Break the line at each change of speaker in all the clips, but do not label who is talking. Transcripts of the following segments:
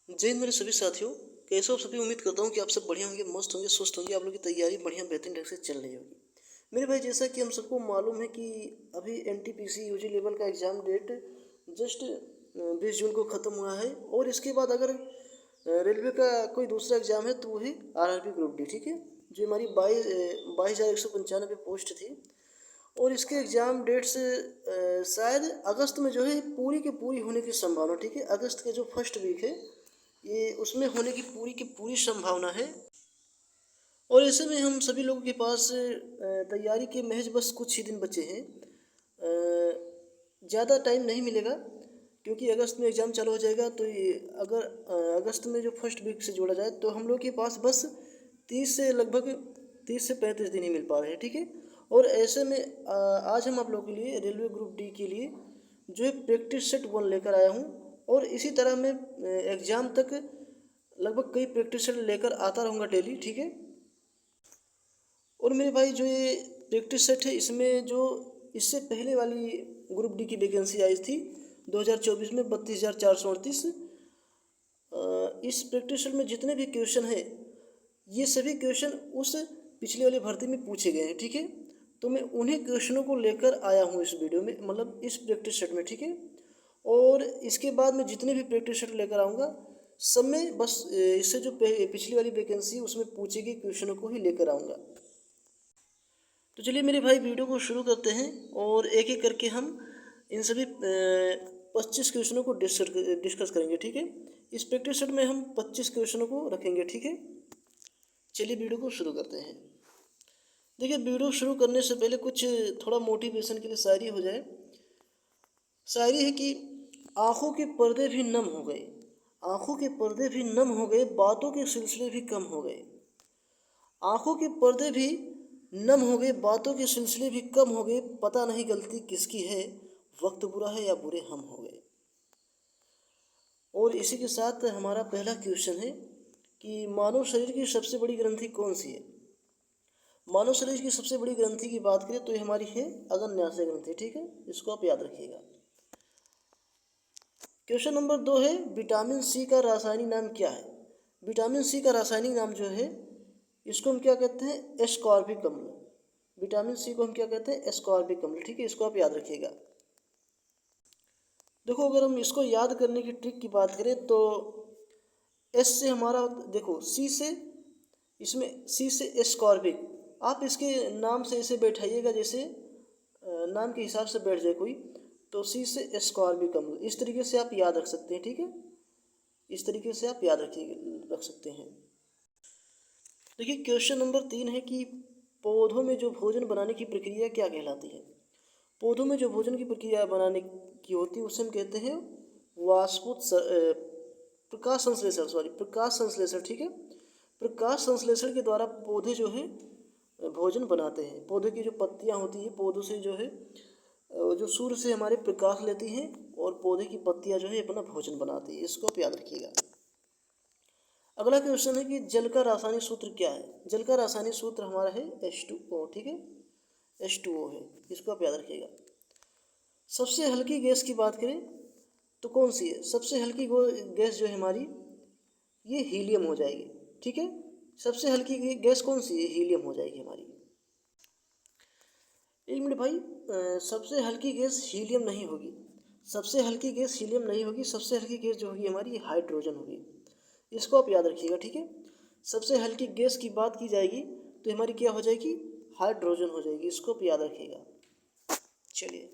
जय हिंद मेरे सभी साथियों। कैसे हो आप सभी। उम्मीद करता हूँ कि आप सब बढ़िया होंगे, मस्त होंगे, स्वस्थ होंगे। आप लोगों की तैयारी बढ़िया बेहतरीन ढंग से चल रही होगी। मेरे भाई, जैसा कि हम सबको मालूम है कि अभी एनटीपीसी यूजी लेवल का एग्ज़ाम डेट जस्ट 20 जून को ख़त्म हुआ है। और इसके बाद अगर रेलवे का कोई दूसरा एग्ज़ाम है तो वो है आरआरबी ग्रुप डी। ठीक है, जो हमारी 22,195 पोस्ट थी। और इसके एग्ज़ाम डेट्स शायद अगस्त में जो है पूरी की पूरी होने की संभावना। ठीक है, अगस्त के जो फर्स्ट वीक है ये उसमें होने की पूरी संभावना है। और ऐसे में हम सभी लोगों के पास तैयारी के महज बस कुछ ही दिन बचे हैं। ज़्यादा टाइम नहीं मिलेगा क्योंकि अगस्त में एग्ज़ाम चालू हो जाएगा। तो ये अगर अगस्त में जो फर्स्ट वीक से जोड़ा जाए तो हम लोग के पास बस 30 से 35 दिन ही मिल पा रहे हैं। ठीक है, और ऐसे में आज हम आप लोगों के लिए रेलवे ग्रुप डी के लिए जो है प्रैक्टिस सेट 1 लेकर आया हूँ। और इसी तरह मैं एग्ज़ाम तक लगभग कई प्रैक्टिस सेट लेकर आता रहूँगा डेली। ठीक है, और मेरे भाई जो ये प्रैक्टिस सेट है इसमें जो इससे पहले वाली ग्रुप डी की वैकेंसी आई थी 2024 में 32,438। इस प्रैक्टिस सेट में जितने भी क्वेश्चन है ये सभी क्वेश्चन उस पिछले वाली भर्ती में पूछे गए हैं। ठीक है, तो मैं उन्हीं क्वेश्चनों को लेकर आया हूँ इस वीडियो में, मतलब इस प्रैक्टिस सेट में। ठीक है, और इसके बाद मैं जितने भी प्रैक्टिस सेट लेकर आऊँगा सब में बस इससे जो पिछली वाली वैकेंसी उसमें पूछे गए क्वेश्चनों को ही लेकर आऊँगा। तो चलिए मेरे भाई वीडियो को शुरू करते हैं और एक एक करके हम इन सभी 25 क्वेश्चनों को डिस्कस करेंगे। ठीक है, इस प्रैक्टिस सेट में हम 25 क्वेश्चनों को रखेंगे। ठीक है, चलिए वीडियो को शुरू करते हैं। देखिए, वीडियो शुरू करने से पहले कुछ थोड़ा मोटिवेशन के लिए शायरी हो जाए। शायरी है कि आँखों के पर्दे भी नम हो गए, आँखों के पर्दे भी नम हो गए, बातों के सिलसिले भी कम हो गए। आँखों के पर्दे भी नम हो गए, बातों के सिलसिले भी कम हो गए। पता नहीं गलती किसकी है, वक्त बुरा है या बुरे हम हो गए। और इसी के साथ हमारा पहला क्वेश्चन है कि मानव शरीर की सबसे बड़ी ग्रंथि कौन सी है। मानव शरीर की सबसे बड़ी ग्रंथि की बात करें तो ये हमारी है अग्न्याशय ग्रंथि। ठीक है, इसको आप याद रखिएगा। क्वेश्चन नंबर 2 है विटामिन सी का रासायनिक नाम क्या है। विटामिन सी का रासायनिक नाम जो है इसको हम क्या कहते हैं, एस्कॉर्बिक अम्ल। विटामिन सी को हम क्या कहते हैं, एस्कॉर्बिक अम्ल। ठीक है, इसको आप याद रखिएगा। देखो, अगर हम इसको याद करने की ट्रिक की बात करें तो एस से हमारा, देखो सी से, इसमें सी से एस्कॉर्बिक, आप इसके नाम से इसे बैठाइएगा जैसे नाम के हिसाब से बैठ जाए कोई, तो सी से एस्कॉर्बिक अम्ल, इस तरीके से आप याद रख सकते हैं। ठीक है, इस तरीके से आप याद रख सकते हैं। देखिए, क्वेश्चन नंबर 3 है कि पौधों में जो भोजन बनाने की प्रक्रिया क्या कहलाती है। पौधों में जो भोजन की प्रक्रिया बनाने की होती है उसे हम कहते हैं प्रकाश संश्लेषण, प्रकाश संश्लेषण। ठीक है, प्रकाश संश्लेषण के द्वारा पौधे जो है भोजन बनाते हैं। पौधे की जो पत्तियां होती हैं, पौधों से जो है जो सूर्य से हमारे प्रकाश लेती हैं और पौधे की पत्तियां जो है अपना भोजन बनाती है। इसको आप याद रखिएगा। अगला क्वेश्चन है कि जल का रासायनिक सूत्र क्या है। जल का रासायनिक सूत्र हमारा है H2O। ठीक है, H2O है, इसको आप याद रखिएगा। सबसे हल्की गैस की बात करें तो कौन सी है। सबसे हल्की गैस जो है हमारी ये हीलियम हो जाएगी। ठीक है, सबसे हल्की गैस कौन सी है, हीलियम हो जाएगी हमारी। एक मिनट भाई, सबसे हल्की गैस हीलियम नहीं होगी। सबसे हल्की गैस हीलियम नहीं होगी, सबसे हल्की गैस जो होगी हमारी हाइड्रोजन होगी। इसको आप याद रखिएगा। ठीक है, सबसे हल्की गैस की बात की जाएगी तो हमारी क्या हो जाएगी, हाइड्रोजन हो जाएगी। इसको आप याद रखिएगा। चलिए,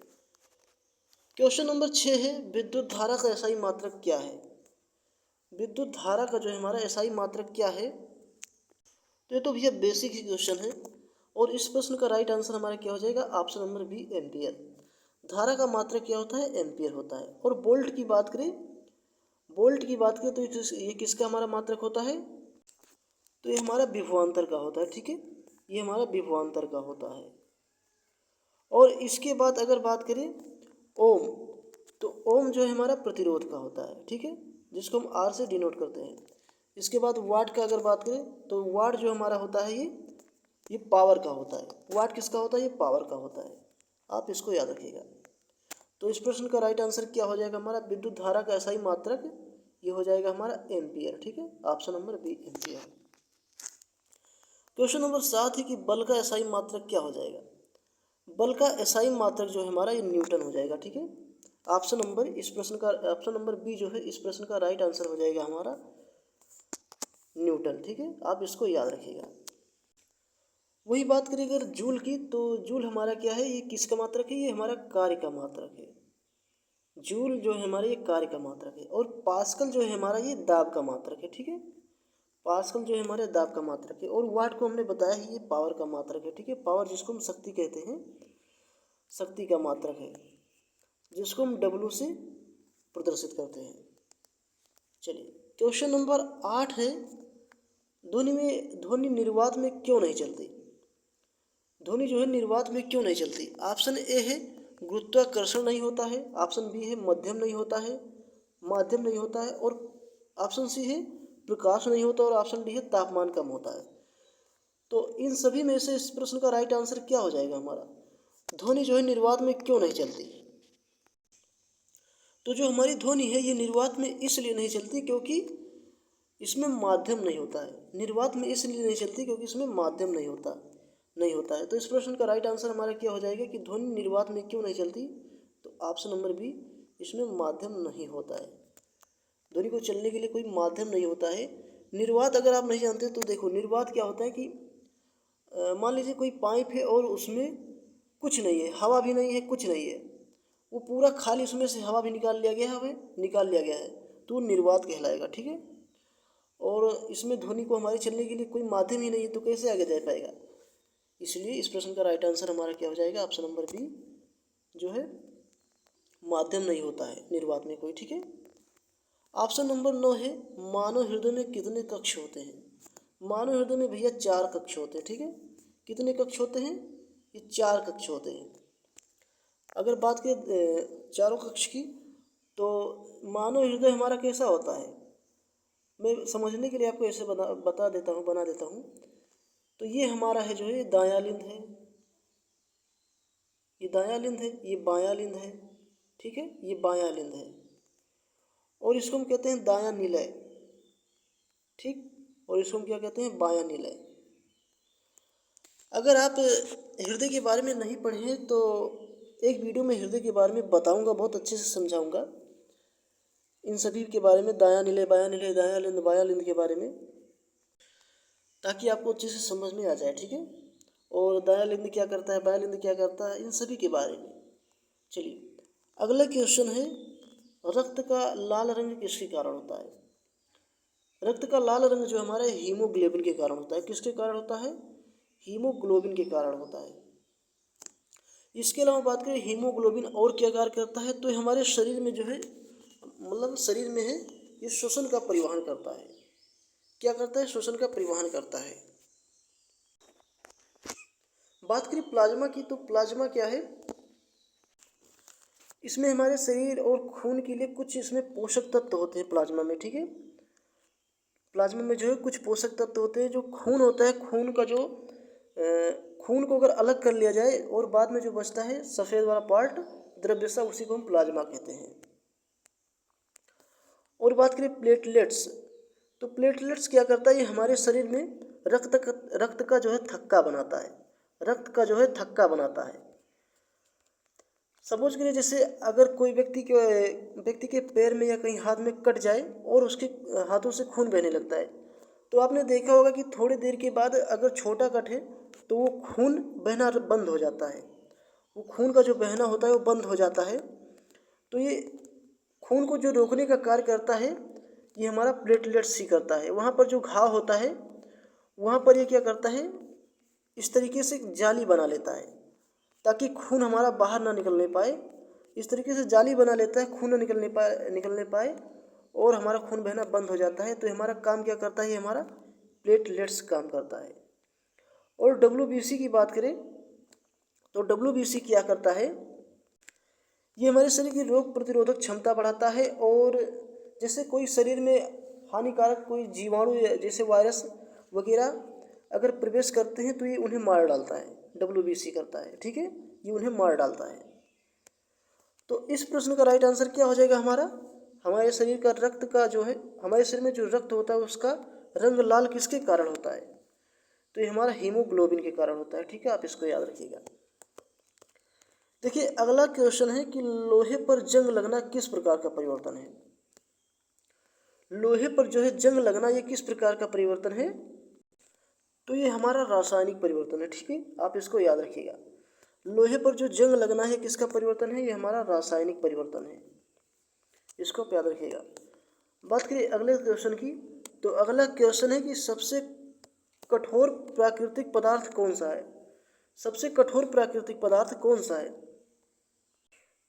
क्वेश्चन नंबर 6 है विद्युत धारा का एसआई मात्रक क्या है। विद्युत धारा का जो है हमारा एसआई मात्रक क्या है। तो ये तो भैया बेसिक ही क्वेश्चन है और इस प्रश्न का राइट आंसर हमारा क्या हो जाएगा, ऑप्शन नंबर बी, एम्पियर। धारा का मात्रक क्या होता है, एम्पियर होता है। और बोल्ट की बात करें, तो ये किसका हमारा मात्रक होता है, तो ये हमारा विभवांतर का होता है। ठीक है, ये हमारा विभवांतर का होता है। और इसके बाद अगर बात करें ओम, तो ओम जो है हमारा प्रतिरोध का होता है। ठीक है, जिसको हम आर से डिनोट करते हैं। इसके बाद वाट का अगर बात करें तो वाट जो हमारा होता है ये पावर का होता है। वाट किसका होता है, ये पावर का होता है। आप इसको याद रखिएगा। तो इस प्रश्न का राइट आंसर क्या हो जाएगा हमारा, विद्युत धारा का एसआई मात्रक ये हो जाएगा हमारा एम्पियर। ठीक है, option number B ampere. Question number 7 है कि बल का एसआई मात्रक क्या हो जाएगा। बल का एसआई मात्रक जो है हमारा ये न्यूटन हो जाएगा। ठीक है, ऑप्शन नंबर बी जो है इस प्रश्न का राइट आंसर हो जाएगा हमारा न्यूटन। ठीक है, आप इसको याद रखिएगा। वही बात करें अगर जूल की, तो जूल हमारा क्या है, ये किसका मात्रक है, ये हमारा कार्य का मात्रक है। जूल जो है हमारा ये कार्य का मात्रक है। और पास्कल जो है हमारा ये दाब का मात्रक है। ठीक है, पास्कल जो है हमारे दाब का मात्रक है। और वाट को हमने बताया है ये पावर का मात्रक है। ठीक है, पावर जिसको हम शक्ति कहते हैं, शक्ति का मात्रक है, जिसको हम डब्ल्यू से प्रदर्शित करते हैं। चलिए, क्वेश्चन नंबर 8 है, ध्वनि निर्वात में क्यों नहीं चलती। ध्वनि जो है निर्वात में क्यों नहीं चलती। ऑप्शन ए है गुरुत्वाकर्षण नहीं होता है, ऑप्शन बी है मध्यम नहीं होता है, माध्यम नहीं होता है, और ऑप्शन सी है प्रकाश नहीं होता, और ऑप्शन डी है तापमान कम होता है। तो इन सभी में से इस प्रश्न का राइट आंसर क्या हो जाएगा हमारा, ध्वनि जो है निर्वात में क्यों नहीं चलती। तो जो हमारी ध्वनि है ये निर्वात में इसलिए नहीं चलती क्योंकि इसमें माध्यम नहीं होता है। निर्वात में इसलिए नहीं चलती क्योंकि इसमें माध्यम नहीं होता है। तो इस प्रश्न का राइट आंसर हमारा क्या हो जाएगा कि ध्वनि निर्वात में क्यों नहीं चलती। तो ऑप्शन नंबर बी, इसमें माध्यम नहीं होता है। ध्वनि को चलने के लिए कोई माध्यम नहीं होता है। निर्वात अगर आप नहीं जानते तो देखो, निर्वात क्या होता है कि मान लीजिए कोई पाइप है और उसमें कुछ नहीं है, हवा भी नहीं है, कुछ नहीं है, वो पूरा खाली, उसमें से हवा भी निकाल लिया गया है, तो वो निर्वात कहलाएगा। ठीक है, और इसमें ध्वनि को हमारे चलने के लिए कोई माध्यम ही नहीं है, तो कैसे आगे जा पाएगा। इसलिए इस प्रश्न का राइट आंसर हमारा क्या हो जाएगा, ऑप्शन नंबर बी जो है माध्यम नहीं होता है निर्वात में कोई। ठीक है, ऑप्शन नंबर 9 है मानव हृदय में कितने कक्ष होते हैं। मानव हृदय में भैया 4 कक्ष होते हैं। ठीक है, कितने कक्ष होते हैं, ये 4 कक्ष होते हैं। अगर बात करें चारों कक्ष की, तो मानव हृदय हमारा कैसा होता है, मैं समझने के लिए आपको ऐसे बना देता हूँ। तो ये हमारा है जो है दायां लिंद है, ये दायां लिंद है, ये बायां लिंद है। ठीक है, ये बायां लिंद है, और इसको हम कहते हैं दायां निलय। ठीक, और इसको हम क्या कहते हैं, बायां निलय। अगर आप हृदय के बारे में नहीं पढ़े हैं तो एक वीडियो में हृदय के बारे में बताऊंगा, बहुत अच्छे से समझाऊंगा इन सभी के बारे में, दायां निलय, बायां निलय, दायां लिंद, बायां लिंद के बारे में, ताकि आपको अच्छे से समझ में आ जाए। ठीक है, और दायां लिंद क्या करता है, बायां लिंद क्या करता है, इन सभी के बारे में। चलिए, अगला क्वेश्चन है रक्त का लाल रंग किसके कारण होता है। रक्त का लाल रंग जो हमारे हीमोग्लोबिन के कारण होता है। किसके कारण होता है, हीमोग्लोबिन के कारण होता है। इसके अलावा बात करें हीमोग्लोबिन और क्या कार्य करता है, तो हमारे शरीर में जो है, मतलब शरीर में है, ये श्वसन का परिवहन करता है। क्या करता है, श्वसन का परिवहन करता है। बात करें प्लाज्मा की, तो प्लाज्मा क्या है, इसमें हमारे शरीर और खून के लिए कुछ इसमें पोषक तत्व होते हैं प्लाज्मा में। ठीक है, प्लाज्मा में जो है कुछ पोषक तत्व होते हैं। जो खून होता है, खून का जो खून को अगर अलग कर लिया जाए और बाद में जो बचता है सफ़ेद वाला पार्ट, द्रव्यसा, उसी को हम प्लाज्मा कहते हैं। और बात करें प्लेटलेट्स, तो प्लेटलेट्स क्या करता है, ये हमारे शरीर में रक्त का जो है थक्का बनाता है। रक्त का जो है थक्का बनाता है। सपोज करिए जैसे अगर कोई व्यक्ति के पैर में या कहीं हाथ में कट जाए और उसके हाथों से खून बहने लगता है, तो आपने देखा होगा कि थोड़ी देर के बाद अगर छोटा कट है तो वो खून बहना बंद हो जाता है। वो खून का जो बहना होता है वो बंद हो जाता है। तो ये खून को जो रोकने का कार्य करता है, ये हमारा प्लेटलेट्स ही करता है। वहाँ पर जो घाव होता है वहाँ पर ये क्या करता है, इस तरीके से जाली बना लेता है ताकि खून हमारा बाहर ना निकलने पाए। इस तरीके से जाली बना लेता है, खून ना निकलने पाए और हमारा खून बहना बंद हो जाता है। तो हमारा काम क्या करता है, ये हमारा प्लेटलेट्स काम करता है। और WBC की बात करें तो WBC क्या करता है, ये हमारे शरीर की रोग प्रतिरोधक क्षमता बढ़ाता है। और जैसे कोई शरीर में हानिकारक कोई जीवाणु जैसे वायरस वगैरह अगर प्रवेश करते हैं तो ये उन्हें मार डालता है, WBC करता है। ठीक है, ये उन्हें मार डालता है। तो इस प्रश्न का राइट आंसर क्या हो जाएगा हमारा, हमारे शरीर का रक्त का जो है, हमारे शरीर में जो रक्त होता है उसका रंग लाल किसके कारण होता है? तो ये हमारा हीमोग्लोबिन के कारण होता है। ठीक है, आप इसको याद रखिएगा। देखिए अगला क्वेश्चन है कि लोहे पर जंग लगना किस प्रकार का परिवर्तन है? लोहे पर जो है जंग लगना ये किस प्रकार का परिवर्तन है? तो ये हमारा रासायनिक परिवर्तन है। ठीक है, आप इसको याद रखिएगा। लोहे पर जो जंग लगना है किसका परिवर्तन है? ये हमारा रासायनिक परिवर्तन है, इसको आप याद रखिएगा। बात करिए अगले क्वेश्चन की, तो अगला क्वेश्चन है कि सबसे कठोर प्राकृतिक पदार्थ कौन सा है? सबसे कठोर प्राकृतिक पदार्थ कौन सा है?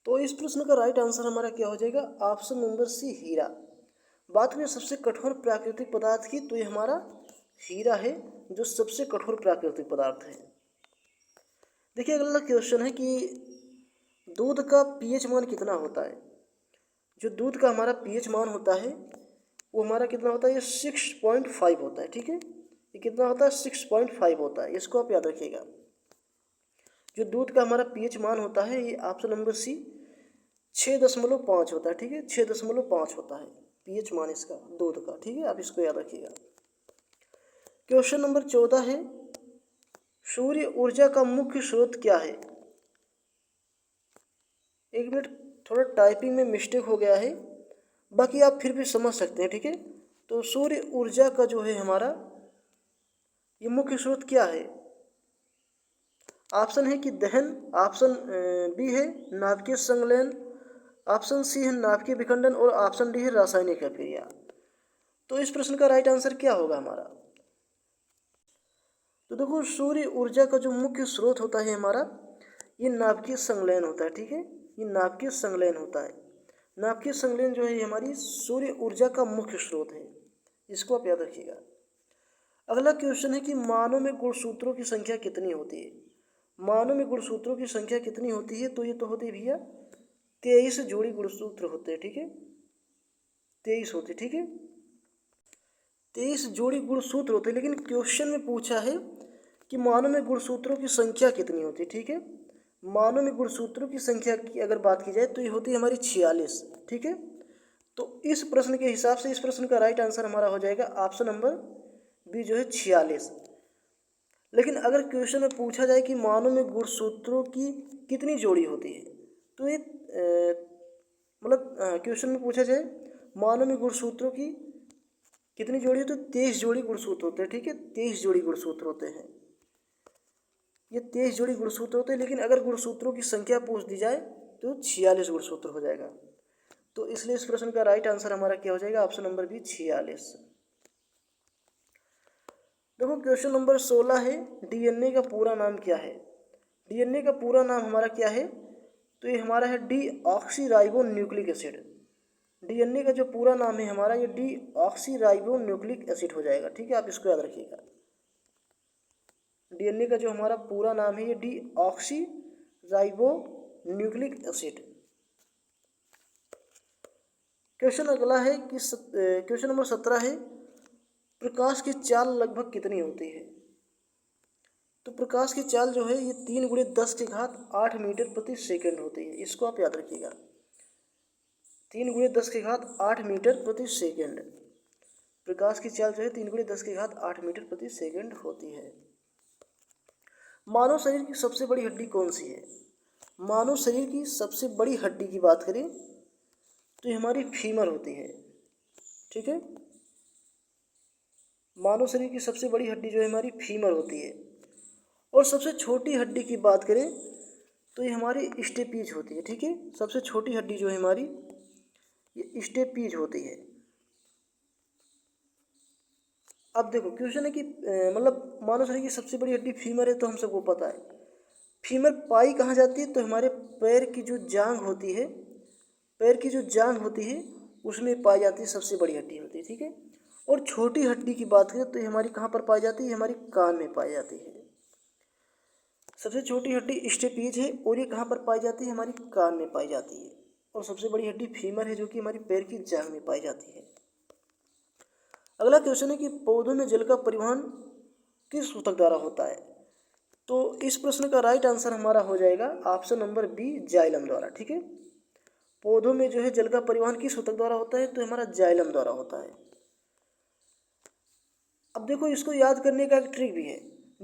तो इस प्रश्न का राइट आंसर हमारा क्या हो जाएगा? ऑप्शन नंबर सी, हीरा। बात करें सबसे कठोर प्राकृतिक पदार्थ की, तो ये हमारा हीरा है जो सबसे कठोर प्राकृतिक पदार्थ है। देखिए अगला क्वेश्चन है कि दूध का पीएच मान कितना होता है? जो दूध का हमारा पीएच मान होता है वो हमारा कितना होता है? ये 6.5 होता है। ठीक है, ये कितना होता है? 6.5 होता है, इसको आप याद रखिएगा। जो दूध का हमारा पीएच मान होता है ये ऑप्शन नंबर सी 6.5 होता है। ठीक है, 6.5 होता है पीएच मान इसका दूध का। ठीक है, आप इसको याद रखिएगा। क्वेश्चन नंबर 14 है, सूर्य ऊर्जा का मुख्य स्रोत क्या है? एक मिनट, थोड़ा टाइपिंग में मिस्टेक हो गया है, बाकी आप फिर भी समझ सकते हैं। ठीक है, तो सूर्य ऊर्जा का जो है हमारा ये मुख्य स्रोत क्या है? ऑप्शन है कि दहन, ऑप्शन बी है नाभिकीय संलयन, ऑप्शन सी है नाभिकीय विखंडन और ऑप्शन डी है रासायनिक अभिक्रिया। तो इस प्रश्न का राइट आंसर क्या होगा हमारा? तो देखो सूर्य ऊर्जा का जो मुख्य स्रोत होता है हमारा ये नाभिकीय संलयन होता है। ठीक है, ये नाभिकीय संलयन होता है। नाभिकीय संलयन जो है हमारी सूर्य ऊर्जा का मुख्य स्रोत है, इसको आप याद रखिएगा। अगला क्वेश्चन है कि मानव में गुणसूत्रों की संख्या कितनी होती है? मानव में गुणसूत्रों की संख्या कितनी होती है? तो ये तो होती है भैया 23 जोड़ी गुणसूत्र होते हैं। ठीक है, 23 होते। ठीक है, 23 जोड़ी गुणसूत्र होते हैं, लेकिन क्वेश्चन में पूछा है कि मानव में गुणसूत्रों की संख्या कितनी होती है। ठीक है, मानव में गुणसूत्रों की संख्या की अगर बात की जाए तो ये होती है हमारी 46। ठीक है, तो इस प्रश्न के हिसाब से इस प्रश्न का राइट आंसर हमारा हो जाएगा ऑप्शन नंबर बी जो है 46। लेकिन अगर क्वेश्चन में पूछा जाए कि मानव में गुणसूत्रों की कितनी जोड़ी होती है, तो ये मतलब क्वेश्चन में पूछा जाए मानव में गुणसूत्रों की कितनी जोड़ी है, तो 23 जोड़ी गुणसूत्र होते हैं। ठीक है, 23 जोड़ी गुणसूत्र होते हैं, ये 23 जोड़ी गुणसूत्र होते हैं। लेकिन अगर गुणसूत्रों की संख्या पूछ दी जाए तो 46 गुणसूत्र हो जाएगा। तो इसलिए इस प्रश्न का राइट आंसर हमारा क्या हो जाएगा? Option number B 46। देखो क्वेश्चन नंबर 16 है, डीएनए का पूरा नाम क्या है? डीएनए का पूरा नाम हमारा क्या है? तो ये हमारा है डीऑक्सीराइबो न्यूक्लिक एसिड। डीएनए का जो पूरा नाम है हमारा ये डीऑक्सीराइबो न्यूक्लिक एसिड हो जाएगा। ठीक है, आप इसको याद रखिएगा। डीएनए का जो हमारा पूरा नाम है ये डीऑक्सीराइबो न्यूक्लिक एसिड। क्वेश्चन अगला है कि क्वेश्चन नंबर 17 है, प्रकाश की चाल लगभग कितनी होती है? तो प्रकाश की चाल जो है ये 3 × 10⁸ मीटर प्रति सेकंड होती है, इसको आप याद रखिएगा। 3 × 10⁸ मीटर प्रति सेकंड प्रकाश की चाल जो है 3 × 10⁸ मीटर प्रति सेकंड होती है। मानव शरीर की सबसे बड़ी हड्डी कौन सी है? मानव शरीर की सबसे बड़ी हड्डी की बात करें तो ये हमारी फीमर होती है। ठीक है, मानव शरीर की सबसे बड़ी हड्डी जो है हमारी फीमर होती है। और सबसे छोटी हड्डी की बात करें तो ये हमारी स्टेपीज होती है। ठीक है, सबसे छोटी हड्डी जो है हमारी ये स्टेपीज होती है। अब देखो क्वेश्चन है कि मतलब मानव शरीर की सबसे बड़ी हड्डी फीमर है, तो हम सबको पता है। फीमर पाई कहाँ जाती है? तो हमारे पैर की जो जांघ होती है, पैर की जो जांघ होती है उसमें पाई जाती है, सबसे बड़ी हड्डी होती है। ठीक है, और छोटी हड्डी की बात करें तो ये हमारी कहाँ पर पाई जाती है? हमारी कान में पाई जाती है। सबसे छोटी हड्डी स्टेपीज है और ये कहाँ पर पाई जाती है? हमारी कान में पाई जाती है। और सबसे बड़ी हड्डी फीमर है जो कि हमारी पैर की जांघ में पाई जाती है। अगला क्वेश्चन है कि पौधों में जल का परिवहन किस ऊतक द्वारा होता है? तो इस प्रश्न का राइट आंसर हमारा हो जाएगा ऑप्शन नंबर बी जाइलम द्वारा। ठीक है, पौधों में जो है जल का परिवहन किस ऊतक द्वारा होता है, तो हमारा जाइलम द्वारा होता है। अब देखो इसको याद करने का एक ट्रिक भी है,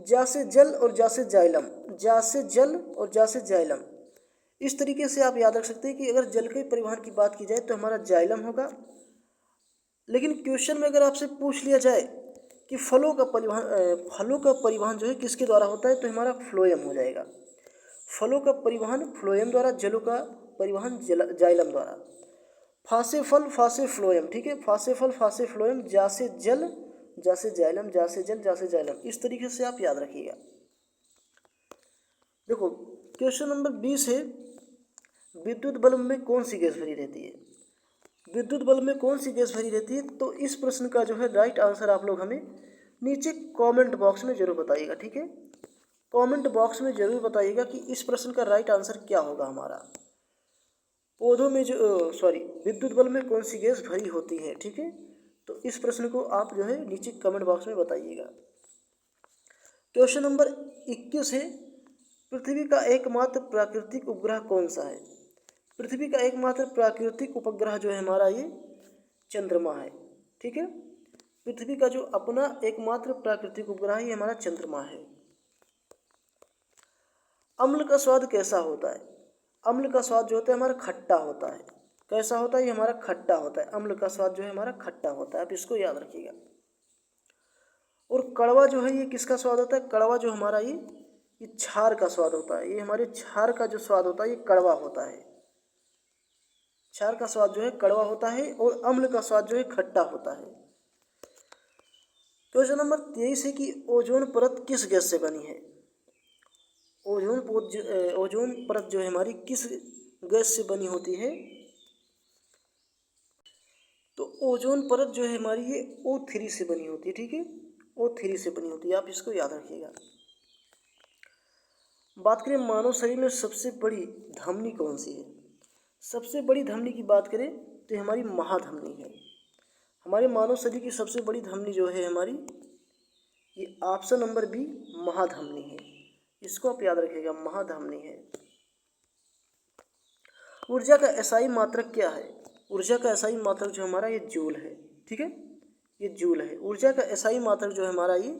जा से जल और जा से जाइलम, जा से जल और जा से जाइलम। इस तरीके से आप याद रख सकते हैं कि अगर जल के परिवहन की बात की जाए तो हमारा जाइलम होगा, लेकिन क्वेश्चन में अगर आपसे पूछ लिया जाए कि फलों का परिवहन जो है किसके द्वारा होता है, तो हमारा फ्लोएम हो जाएगा। फलों का परिवहन फ्लोएम द्वारा, जलों का परिवहन जाइलम द्वारा। फासे फल फासे फ्लोएम, ठीक है, फासे फल फासे फ्लोएम, जा से जल जा से जाइलम, जा से जल जा से जाइलम। इस तरीके से आप याद रखिएगा। देखो क्वेश्चन नंबर 20 है, विद्युत बल्ब में कौन सी गैस भरी रहती है। विद्युत बल्ब में कौन सी गैस भरी रहती है, तो इस प्रश्न का जो है राइट आंसर आप लोग हमें नीचे कमेंट बॉक्स में जरूर बताइएगा, ठीक है। कमेंट बॉक्स में जरूर बताइएगा कि इस प्रश्न का राइट आंसर क्या होगा हमारा। पौधों में विद्युत बल्ब में कौन सी गैस भरी होती है, ठीक है। तो इस प्रश्न को आप जो है नीचे कमेंट बॉक्स में बताइएगा। क्वेश्चन नंबर 21 है, पृथ्वी का एकमात्र प्राकृतिक उपग्रह कौन सा है। पृथ्वी का एकमात्र प्राकृतिक उपग्रह जो है हमारा ये चंद्रमा है, ठीक है। पृथ्वी का जो अपना एकमात्र प्राकृतिक उपग्रह है ये हमारा चंद्रमा है। अम्ल का स्वाद कैसा होता है। अम्ल का स्वाद जो होता है हमारा खट्टा होता है। कैसा होता है, ये हमारा खट्टा होता है। अम्ल का स्वाद जो है हमारा खट्टा होता है, आप इसको याद रखिएगा। और कड़वा जो है ये किसका स्वाद होता है, कड़वा जो हमारा ये क्षार का स्वाद होता है। ये हमारे क्षार का जो स्वाद होता है ये कड़वा होता है। क्षार का स्वाद जो है कड़वा होता है और अम्ल का स्वाद जो है खट्टा होता है। क्वेश्चन नंबर 23 है कि ओजोन परत किस गैस से बनी है। ओजोन परत जो है हमारी किस गैस से बनी होती है, तो ओजोन परत जो है हमारी ये O3 से बनी होती है, ठीक है। O3 से बनी होती है, आप इसको याद रखिएगा। बात करें मानव शरीर में सबसे बड़ी धमनी कौन सी है। सबसे बड़ी धमनी की बात करें तो ये हमारी महाधमनी है। हमारे मानव शरीर की सबसे बड़ी धमनी जो है हमारी, ये ऑप्शन नंबर बी महाधमनी है। इसको आप याद रखिएगा, महाधमनी है। ऊर्जा का एसआई मात्रक क्या है। ऊर्जा का एसआई मात्रक जो हमारा ये जूल है, ठीक है, ये जूल है। ऊर्जा का एसआई मात्रक जो है हमारा ये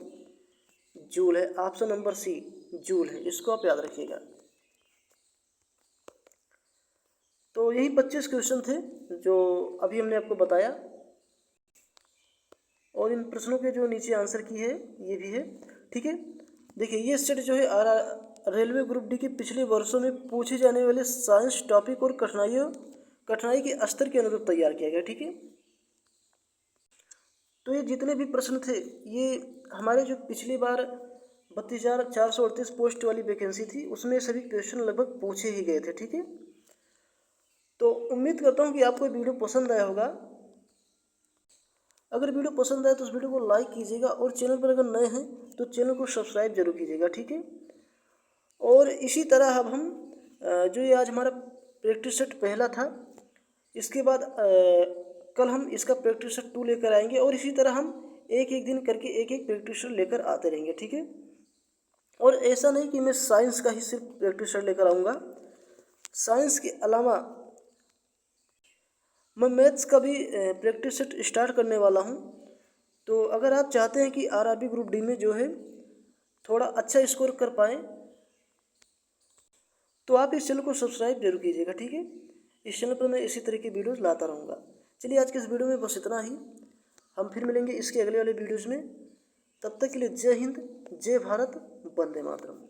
जूल है। ऑप्शन नंबर सी जूल है, इसको आप याद रखिएगा। तो यही 25 क्वेश्चन थे जो अभी हमने आपको बताया, और इन प्रश्नों के जो नीचे आंसर की है ये भी है, ठीक है। देखिए ये सेट जो है रेलवे ग्रुप डी के पिछले वर्षों में पूछे जाने वाले साइंस टॉपिक और कठिनाई के स्तर के अनुरूप तैयार किया गया, ठीक है। तो ये जितने भी प्रश्न थे ये हमारे जो पिछली बार 32,438 पोस्ट वाली वैकेंसी थी उसमें सभी क्वेश्चन लगभग पूछे ही गए थे, ठीक है। तो उम्मीद करता हूँ कि आपको वीडियो पसंद आया होगा। अगर वीडियो पसंद आए तो उस वीडियो को लाइक कीजिएगा, और चैनल पर अगर नए हैं तो चैनल को सब्सक्राइब जरूर कीजिएगा, ठीक है। और इसी तरह अब हम जो ये आज हमारा प्रैक्टिस सेट पहला था, इसके बाद कल हम इसका प्रैक्टिस सेट 2 लेकर आएंगे, और इसी तरह हम एक एक दिन करके एक एक प्रैक्टिस सेट लेकर आते रहेंगे, ठीक है। और ऐसा नहीं कि मैं साइंस का ही सिर्फ प्रैक्टिस सेट लेकर आऊँगा, साइंस के अलावा मैं मैथ्स का भी प्रैक्टिस सेट स्टार्ट करने वाला हूँ। तो अगर आप चाहते हैं कि आरआरबी ग्रुप डी में जो है थोड़ा अच्छा स्कोर कर पाएँ तो आप इस चैनल को सब्सक्राइब जरूर कीजिएगा, ठीक है। इस चैनल पर मैं इसी तरह की वीडियोज़ लाता रहूँगा। चलिए आज के इस वीडियो में बस इतना ही, हम फिर मिलेंगे इसके अगले वाले वीडियोज़ में। तब तक के लिए जय हिंद, जय भारत, वंदे मातरम।